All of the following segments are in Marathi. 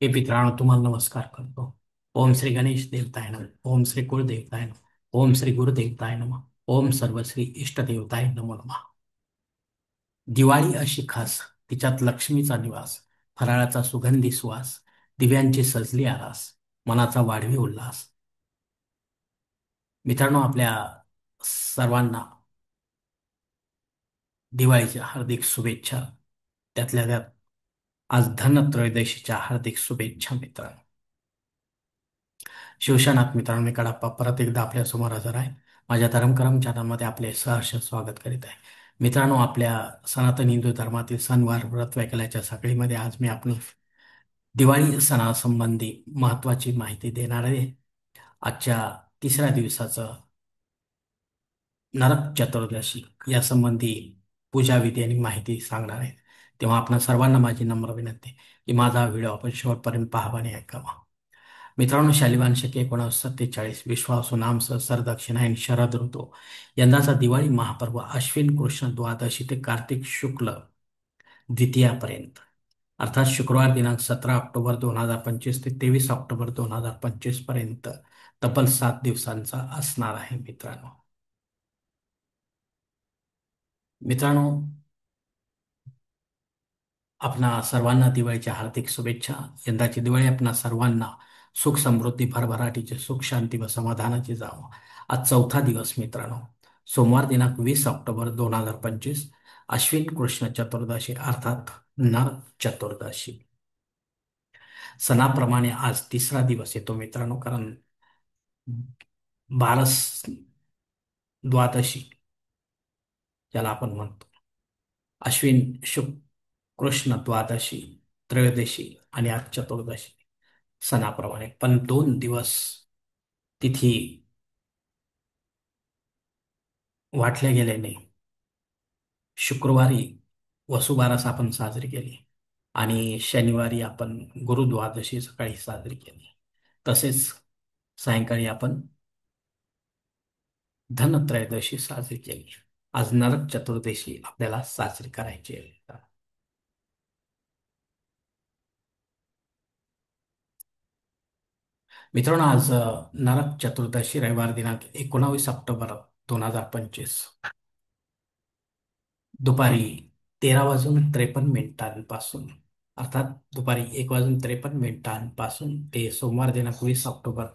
हे मित्रांनो तुम्हाला नमस्कार करतो. ओम श्री गणेश देवताय नमः. ओम श्री कुलदेवताय नमः. ओम श्री गुरुदेवताय नमः. ओम सर्वश्री इष्टदेवताय नमो नमः. दिवाळी अशी खास, तिच्यात लक्ष्मीचा निवास, फराळाचा सुगंधी सुवास, दिव्यांची सजली आरास, मनाचा वाढवी उल्हास. मित्रांनो, आपल्या सर्वांना दिवाळीच्या हार्दिक शुभेच्छा. त्यातल्या त्यात आज धनत्रयोदशीच्या हार्दिक शुभेच्छा मित्रांनो. शिवशानात मित्रांनो, मी कडाप्पा परत एकदा आपल्या समोर हजर आहे. माझ्या धर्मकरम चॅनलमध्ये आपले सहर्ष स्वागत करीत आहे. मित्रांनो, आपल्या सनातन हिंदू धर्मातील सणवार व्रत वैकल्याच्या साखळीमध्ये आज मी आपण दिवाळी सणासंबंधी महत्वाची माहिती देणार आहे. आजच्या तिसऱ्या दिवसाचं नरक चतुर्दशी या संबंधी पूजाविधी आणि माहिती सांगणार आहे. तेव्हा आपणा सर्वांना माझी नम्र विनंती की माझा हा व्हिडिओ आपण शेवटपर्यंत पाहावा आणि ऐकावा. मित्रांनो, शालिवान शके 1947 विश्वासू नाम सहस्र दक्षिणायन शरद ऋतू. यंदाचा दिवाळी महापर्व अश्विन कृष्ण द्वादशी ते कार्तिक शुक्ल द्वितीयापर्यंत, अर्थात शुक्रवार दिनांक 17 ऑक्टोबर 2025 ते 23 ऑक्टोबर 2025 पर्यंत तब्बल 7 दिवसांचा असणार आहे मित्रांनो. मित्रांनो, आपणा सर्वांना दिवाळीच्या हार्दिक शुभेच्छा. यंदाची दिवाळी आपणा सर्वांना सुख समृद्धी भरभराटीचे, सुख शांती व समाधानाची जावो. आज चौथा दिवस मित्रांनो, सोमवार दिनांक 20 ऑक्टोबर 2025, अश्विन कृष्ण चतुर्दशी अर्थात नर चतुर्दशी. सणाप्रमाणे आज तिसरा दिवस येतो मित्रांनो, कारण बारस द्वादशी ज्याला आपण म्हणतो, अश्विन शुक्ल कृष्ण द्वादशी, त्रयोदशी आणि आज चतुर्दशी सणाप्रमाणे पण 2 दिवस तिथी वाटल्या गेल्याने शुक्रवारी वसुबारस आपण साजरी केली आणि शनिवारी आपण गुरुद्वादशी सकाळी साजरी केली. तसेच सायंकाळी आपण धनत्रयोदशी साजरी केली. आज नरक चतुर्दशी आपल्याला साजरी करायची आहे. मित्रांनो, आज नरक चतुर्दशी रविवार दिनांक 19 ऑक्टोबर 2025 दुपारी 13 वाजून 53 मिनिटांपासून, अर्थात दुपारी 1 वाजून 53 मिनिटांपासून ते सोमवार दिनांक 20 ऑक्टोबर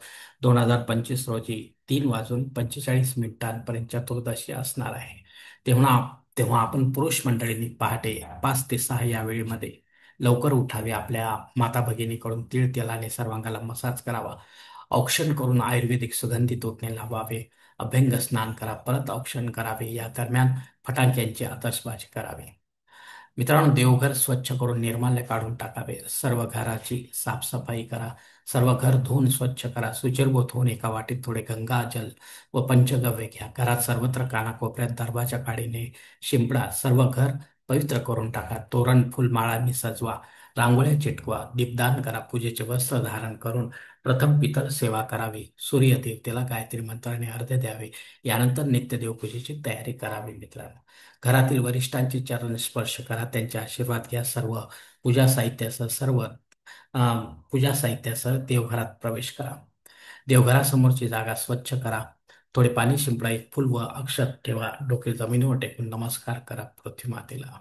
2025 रोजी 3 वाजून 45 मिनिटांपर्यंत चतुर्दशी असणार आहे. तेव्हा तेव्हा आपण पुरुष मंडळींनी पहाटे 5 ते 6 या वेळेमध्ये लवकर उठावे. आपल्या माता भगिनीकडून तीळ तेलाने सर्वांगाला मसाज करावा. औक्षण करून आयुर्वेदिक सुगंधी तोतणे लावावे. अभ्यंग स्नान करा, परत औक्षण करावे. या दरम्यान फटाक्यांची आतषबाजी करावी. मित्रांनो, देवघर स्वच्छ करून निर्माल्य काढून टाकावे. सर्व घराची साफसफाई करा. सर्व घर धुवून स्वच्छ करा. सुचिरभूत होऊन एका वाटीत थोडे गंगाजल व पंचगव्य घ्या. घरात सर्वत्र कानाकोपऱ्यात दरवाजा काढीने शिंपडा. सर्व घर पवित्र करून टाका. तोरण फुलमाळांनी सजवा. रांगोळ्या चिटकवा. दीपदान करा. पूजेचे वस्त्र धारण करून प्रथम पितर सेवा करावी. सूर्य देवतेला गायत्री मंत्राने अर्घ्य द्यावे. यानंतर नित्य देवपूजेची तयारी करावी. मित्रांनो, घरातील वरिष्ठांचे चरण स्पर्श करा. त्यांचे आशीर्वाद घ्या. पूजा साहित्यासह देवघरात प्रवेश करा. देवघरासमोरची जागा स्वच्छ करा. थोडे पाणी शिंपडा. एक फुल व अक्षत ठेवा. डोके जमिनीवर टेकून नमस्कार करा पृथ्वी मातेला.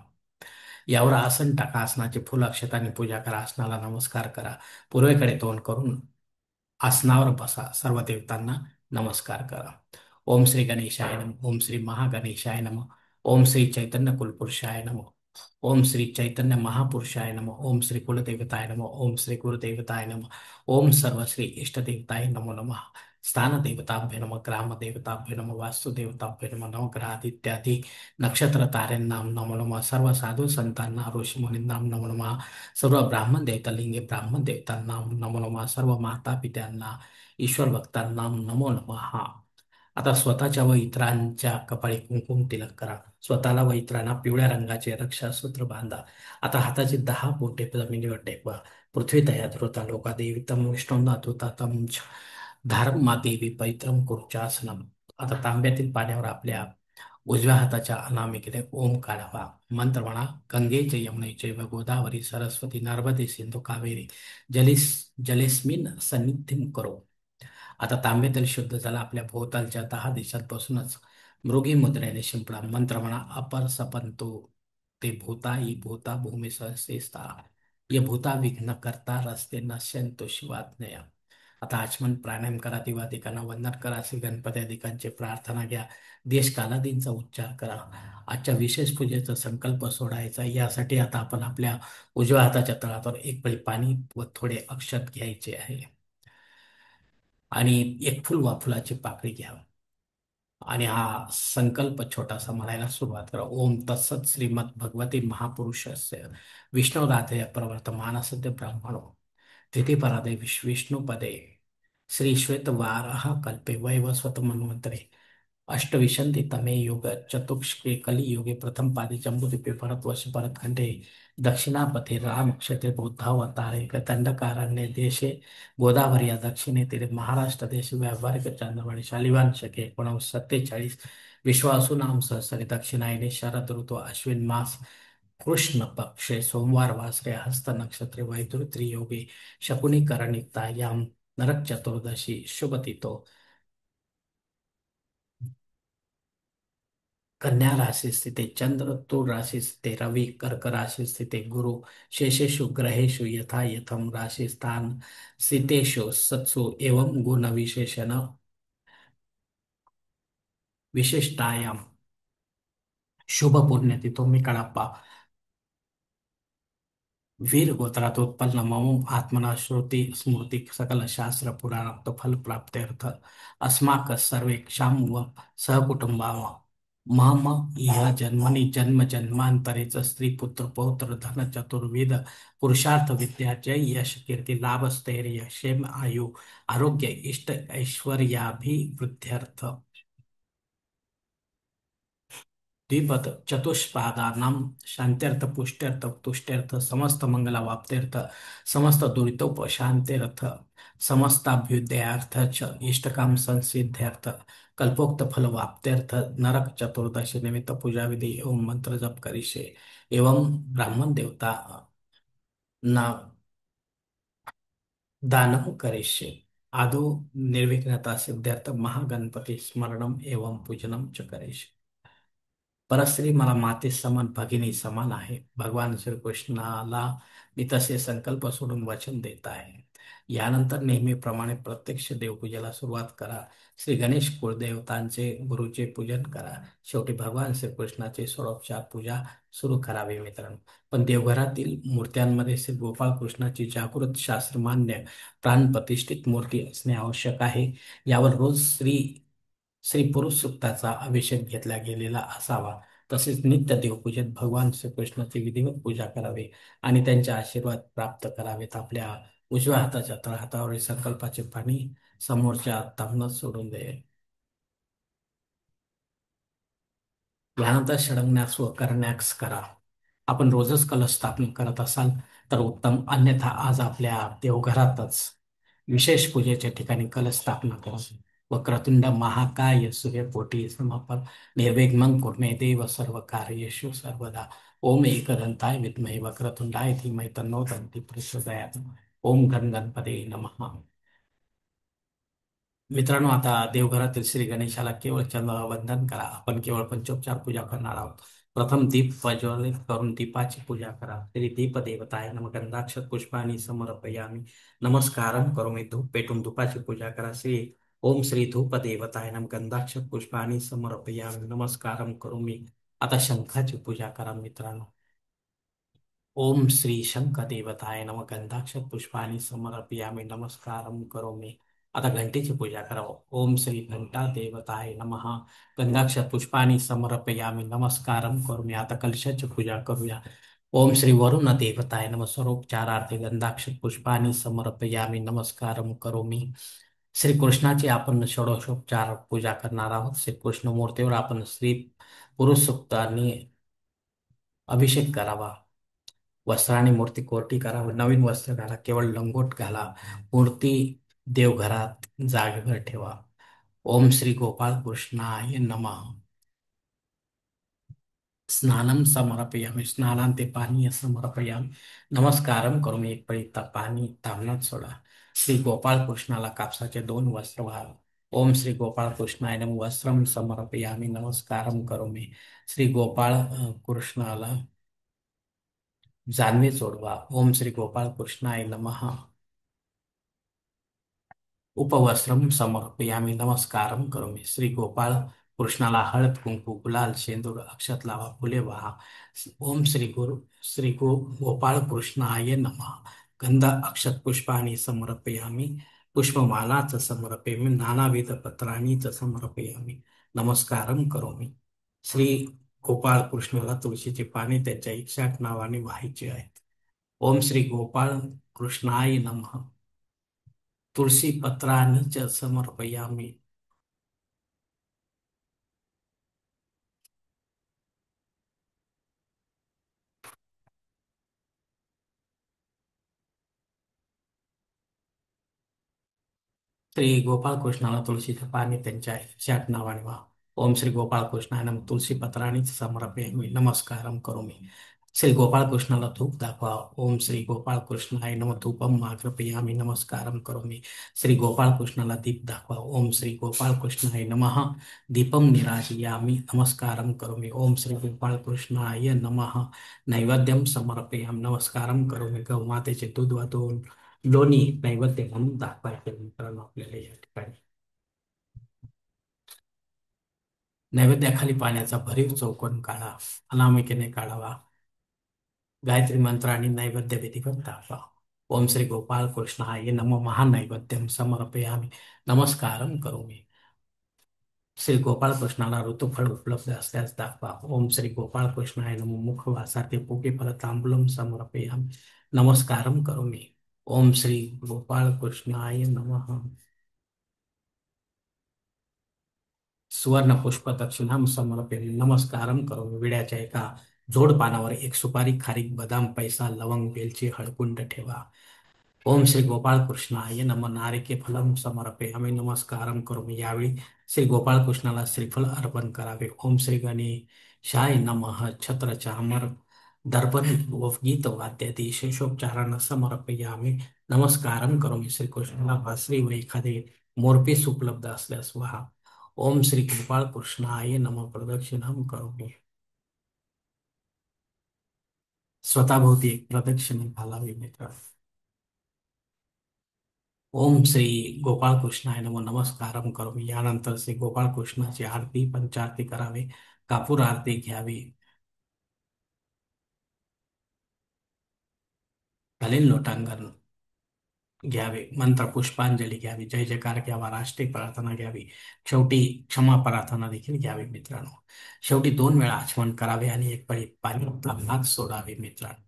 यावर आसन टाका. आसनाचे फुल अक्षतांनी पूजा करा. आसनाला नमस्कार करा. पूर्वेकडे तोंड करून आसनावर बसा. सर्व देवतांना नमस्कार करा. ओम श्री गणेशाय नमः. ओम श्री महागणेशाय नमः. ओम श्री चैतन्य कुलपुरुषाय नमः. ओम श्री चैतन्य महापुरुषाय नमः. ओम श्री कुलदेवताय नमः. ओम श्री गुरुदेवताय नमः. ओम सर्वश्री इष्टदेवताय नमो नमः. स्थानदेवताभ्य नमः. ग्रामदेवताभ्य नमः. वास्तुदेवताभ्य नमः. नवग्रहादित्यादी नक्षत्र ताऱ्यांना नमो नमः. सर्व साधू संतांना, ऋषी मुनींना नमो नमः. सर्व ब्राह्मण देवतालिंगे ब्राह्मण देवतांना नमो नमः. सर्व माता पित्यांना, ईश्वर भक्तांना नमो नमः. आता स्वतःच्या व इतरांच्या कपाळी कुंकुम तिलक करा. स्वतःला व इतरांना पिवळ्या रंगाचे रक्षासूत्र बांधा. आता हाताची 10 बोटे जमिनीवर टेकवा. पृथ्वी तया धृता लोका देवी तम विष्णू धुता तम धर्मा देवी पैत्रम कुर्चासनम. आता तांब्यातील पाण्यावर आपल्या उजव्या हाताच्या अनामिकेने ओम काढावा. मंत्र म्हणा. गंगे च यमुने चैव गोदावरी सरस्वती नर्मदे सिंधू कावेरी जलिस जलेस्मिन सन्निधिं करो. आता तांबे शुद्ध जल आपल्या भोवतालच्या 10 दिशांपासूनच मृगी मुद्रेने शिंपडा. मंत्र म्हणा. अपर सपंतो ते भूता इ भूता भूमी सहस्ता ये भूता विघ्न करता रस्ते नश्यंतो शिवाज्ञया. आता आचमन प्राणायाम करा. दिवादिकांना वंदन करा. श्री गणपती अधिकांची प्रार्थना घ्या. देश कालादींचा उच्चार करा. आजच्या विशेष पूजेचा संकल्प सोडायचा. यासाठी आता आपण आपल्या उजव्या हाताच्या तळहातावर एक पळी पाणी व थोडे अक्षत घ्यायचे आहे आणि एक फुल वा फुलाची पाकळी घ्या आणि हा संकल्प छोटासा म्हणायला सुरुवात करा. ओम तत्सत श्रीमद भगवती महापुरुषस्य विष्णुराधेय प्रवर्तमान सद्य ब्राह्मणो द्वितीयपरादे विष्णुपदे श्री श्वेतवाराह कल्पे वैवस्वत मन्वंतरे अष्टविंशति तमे युग चतुष्के कली युगे प्रथम पादे जम्बूद्वीपे भरतवर्ष भरतखंडे दक्षिणापथे रामक्षेत्रे बुद्धावतारे दंडकारण्ये देशे गोदावरी या दक्षिणे तीरे महाराष्ट्र देश व्यावहारिक चांद्रवाडी शालिवान शके 1947 विश्वासू नाम सहसरी दक्षिणायने शरद ऋतू अश्विन मास कृष्ण पक्षे सोमवार वासरे हस्त नक्षत्रे वैदुत्री योगे शकुनी करणिकता याम नरक चतुर्दशी शुभ तिथो कन्या राशि स्थिते चंद्र तुल राशि स्थिते रवि कर्क राशि स्थिते गुरु शेषेषु ग्रहेषु यथा यथम राशि स्थान स्थितेषु सत्सु एवं गुण विशेषण विशिष्टायाम शुभ पुण्यतिथो मी कळप्पा वीर गोत्रात उत्पन्न मम आत्मना श्रुती स्मृती सकल शास्त्र पुराणात फल प्राप्त्यर्थ अस्माक सर्वेक्षां व सहकुटुंबा मम इह जन्मनि जन्म जन्मांतरेच स्त्री पुत्र पौत्र धन चतुर्विध पुरुषार्थ विद्या जय यश कीर्ती लाभ स्थैर्य क्षेम आयु आरोग्य इष्ट ऐश्वर्याभिवृद्ध्यर्थ द्विपद चतुष्पादानां शांत्यर्थ पुष्ट्यर्थ तुष्ट्यर्थ समस्त मंगलावाप्त्यर्थ समस्त दुरितोपशांत्यर्थ समस्ताभ्युदयार्थ च इष्टकाम संसिद्ध्यर्थ कल्पोक्त फल वाप्त्यर्थ नरक चतुर्दशी निमित्त पूजा विधी एवं मंत्र जप करिष्ये एवं ब्राह्मण देवता ना दानम करिष्ये आदौ निर्विघ्नता सिद्ध्यर्थ महागणपती स्मरणम एवं पूजनम च करिष्ये. परस्त्री मला माते समान भगिनी समान आहे. भगवान श्रीकृष्णाला मी तसे संकल्प सोडून वचन देत आहे. यानंतर नेहमीप्रमाणे प्रत्यक्ष देवपूजेला सुरुवात करा. श्री गणेश कुलदेवतांचे गुरुचे पूजन करा. शेवटी भगवान श्रीकृष्णाचे षोडोपचार पूजा सुरू करावी मित्रांनो. पण देवघरातील मूर्त्यांमध्ये श्री गोपाळकृष्णाची जागृत शास्त्रमान्य प्राणप्रतिष्ठित मूर्ती असणे आवश्यक आहे. यावर रोज श्री पुरुष सूक्ताचा अभिषेक घेतला गेलेला असावा. तसेच नित्य देवपूजेत भगवान श्रीकृष्णाची विधिवत पूजा करावी आणि त्यांचे आशीर्वाद प्राप्त करावेत. आपल्या उजव्या हाताच्या तळहातावरील संकल्पाचे पाणी समोरच्या तांबून सोडून दे. यानंतर षडंगण्यास व करण्यास करा. आपण रोजच कलश स्थापन करत असाल तर उत्तम, अन्यथा आज आपल्या देवघरातच विशेष पूजेच्या ठिकाणी कलश स्थापना करा. वक्रतुंड महाकाय सूर्यकोटी समर्पण निर्विघ्नं कुर्मे देव सर्व कार्येषु सर्वदा. ओम एकदंताय विद्महे वक्रतुंडाय धीमहि तन्नो दन्ती प्रचोदयात्. ओम गण गणपते नमः. मित्रांनो, आता देवघरातील श्री गणेशाला केवळ चंद्रवंदन करा. आपण केवळ पंचोपचार पूजा करणार आहोत. प्रथम दीप प्रज्वलित करून दीपाची पूजा करा. श्री दीप देवताय नमः. गंधाक्षत पुष्पाणि समर्पयामि नमस्कारम करोमि. धूप पेटून धूपाची पूजा करा. ओम श्री धूप देवताय नमः. गंधाक्षत पुष्पाणि समर्पयामि नमस्कारम करोमि. आता शंखाची पूजा करा मित्रांनो. ओम श्री शंख देवताय नमः. गंधाक्षत पुष्पाणि समर्पयामि नमस्कारम करोमि. आता घंटेची पूजा करा. ओम श्री घंटा देवताय नमः. गंधाक्षत पुष्पाणि समर्पयामि नमस्कारम करोमि. आता कलशाची पूजा करूया. ओम श्री वरुण देवताय नमः. स्वरोपचारार्थे गंधाक्षत पुष्पाणि समर्पयामि नमस्कारम करोमि. श्रीकृष्णाची आपण षोडशोपचार पूजा करणार आहोत. श्रीकृष्ण मूर्तीवर आपण श्री पुरुष सूक्तांनी अभिषेक करावा. वस्त्राने मूर्ती कोरटी करा. नवीन वस्त्र घाला. केवळ लंगोट घाला. मूर्ती देवघरात जागेवर ठेवा. ओम श्री गोपाळ कृष्णाय नमः. स्नानं समर्पयामि स्नानान्ते पाणी समर्पयामि नमस्कारम करून एक पळी पाणी तामनात सोडा. श्री गोपाळ कृष्णाला कापसाचे दोन वस्त्र व्हावे. ओम श्री गोपाळ कृष्णाय नमः वस्त्रम समर्पयामि नमस्कारम करोमि. श्री गोपाळ कृष्णाला जानवे चोडवा. ओम श्री गोपाळ कृष्णाय नमः उपवस्त्रम समर्पयामि नमस्कारम करोमि. श्री गोपाळ कृष्णाला हळद कुंकू गुलाल शेंदूर अक्षत लावा फुले वाहा. ओम गोपाळ कृष्णाय नमः गंध अक्षत पुष्पाणि समर्पयामि पुष्पमालाच समर्पयामि नानाविध पत्राणीच समर्पयामि नमस्कारम करोमि. श्री गोपाळ कृष्णाला तुळशीची पाने त्याच्या इच्छाट नावाने व्हायची आहेत. ओम श्री गोपाळ कृष्णाय नमः तुळशी पत्राणीच समर्पयामि. श्री गोपाळ कृष्णाला तुळशीचे पाणी त्यांच्या शाट नावाने व्हा. ओम श्री गोपाळ कृष्णाय नमः तुळशी पत्राणीच समर्पयामि नमस्कारम करोमि. श्री गोपाळ कृष्णाला धूप दाखवा. ओम श्री गोपाळ कृष्णाय नमः धूपम माग्रपयामि नमस्कारम करोमि. श्री गोपाळ कृष्णाला दीप दाखवा. ओम श्री गोपाळ कृष्णाय नमः दीपम निराजयामि नमस्कारम करोमि. ओम श्री गोपाळ कृष्णाय नमः नैवेद्यम समर्पयामि नमस्कारम करोमि. गौमातेचे दूध व दोन लोणी नैवेद्य म्हणून दाखवायचे मित्रांनो आपल्याला या ठिकाणी. नैवेद्याखाली पाण्याचा भरीव चौकोन काढा. अनामिकेने काढावा. गायत्री मंत्र आणि नैवेद्य विधिवत दाखवा. ओम श्री गोपाळ कृष्णाय नमः महानैवेद्यम समर्पयामि नमस्कारम करोमि. श्री गोपाळ कृष्णाला ऋतुफळ उपलब्ध असल्यास दाखवा. ओम श्री गोपाळ कृष्णाय नमः मुखवासाते पुगे फल तांबूलम समर्पयामि नमस्कारम करोमि. ओम श्री गोपाळ कृष्णाय नमः सुवर्ण पुष्प दक्षिणाम समर्पयामि नमस्कारम करोमि. विड्याच्या एका जोड पानावर एक सुपारी खारीक बदाम पैसा लवंग वेलची हळकुंड ठेवा. ओम श्री गोपाळ कृष्णाय नमः नारिके फलम समर्पयामि नमस्कारम करोमि. यावेळी श्री गोपाळ कृष्णाला श्रीफल अर्पण करावे. ओम श्री गणेशाय नमः छत्र चामर दर्पण व गीत वाद्यादी शेषोपचारांना समर्पयामि नमस्कारम करोमि. श्रीकृष्णाला बासरी व एखादे मोरपीस उपलब्ध असल्यास वहा. ओम श्री गोपाळ कृष्णाय नमः प्रदक्षिणाम करोमि. स्वतःभोवती एक प्रदक्षिणे घालावी मित्र. ओम श्री गोपाळ कृष्णाय नमः नमस्कारम करोमि. यानंतर श्री गोपाळ कृष्णाची आरती पंचारती करावी. कापूर आरती घ्यावी. खालील लोटांगण घ्यावे. मंत्र पुष्पांजली घ्यावी. जय जयकार घ्यावा. राष्ट्रीय प्रार्थना घ्यावी. शेवटी क्षमा प्रार्थना देखील घ्यावी मित्रांनो. शेवटी दोन वेळा आचमन करावे आणि एक पळी पाणी ताम्हात सोडावे मित्रांनो.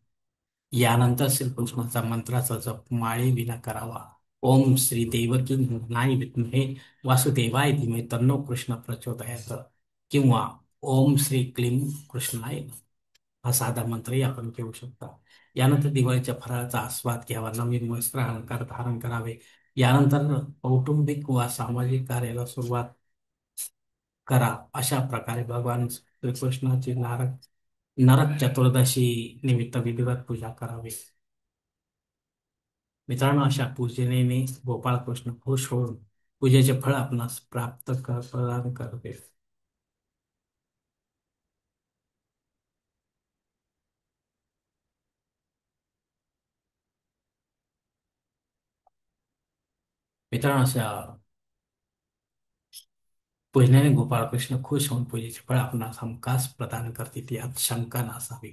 यानंतर श्रीकृष्णाचा मंत्राचा जप माळी विना करावा. ओम श्री देवकी नंदनाय विद्महे वासुदेवाय धीमहि तन्नो कृष्ण प्रचोदयात किंवा ओम श्री क्लीम कृष्णाय नमः. हा साधा मंत्रही आपण घेऊ शकता. यानंतर दिवाळीच्या फराळाचा आस्वाद घ्यावा. नवीन वस्त्र अलंकार धारण करावे. यानंतर कौटुंबिक वा सामाजिक कार्याला सुरुवात करा. अशा प्रकारे भगवान श्रीकृष्णाची नरक चतुर्दशी निमित्त विधिवत पूजा करावी. मित्रांनो अशा पूजनेने गोपाळ कृष्ण खुश होऊन पूजेचे फळ आपणास प्रदान करते. मित्रांनो अशा पूजनाने गोपाळकृष्ण खुश होऊन पूजेचे फळ आपणास हमखास प्रदान करतील यात शंका नसावी.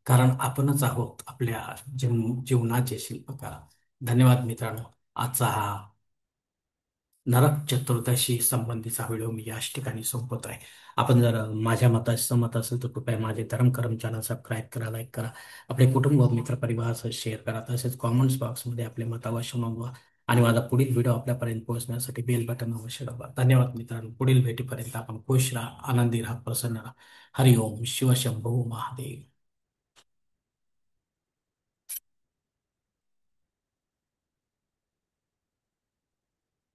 कारण आपणच आहोत आपल्या जीवनाचे शिल्पकार. धन्यवाद मित्रांनो. आजचा हा नरक चतुर्दशी संबंधीचा व्हिडिओ मी याच ठिकाणी संपवत आहे. आपण जर माझ्या मताशी सहमत असेल तर कृपया माझे धर्मकरम चॅनल सबस्क्राईब करा, लाईक करा, आपले कुटुंब मित्र परिवारासह शेअर करा. तसेच कॉमेंट्स बॉक्समध्ये आपले मत अवश्य नोंदवा आणि माझा पुढील व्हिडिओ आपल्यापर्यंत पोहोचण्यासाठी बेल बटन अवश्य दाबा. धन्यवाद मित्रांनो. पुढील भेटीपर्यंत आपण खुश राहा, आनंदी राहा, प्रसन्न राहा. हरिओम शिवशंभू महादेव.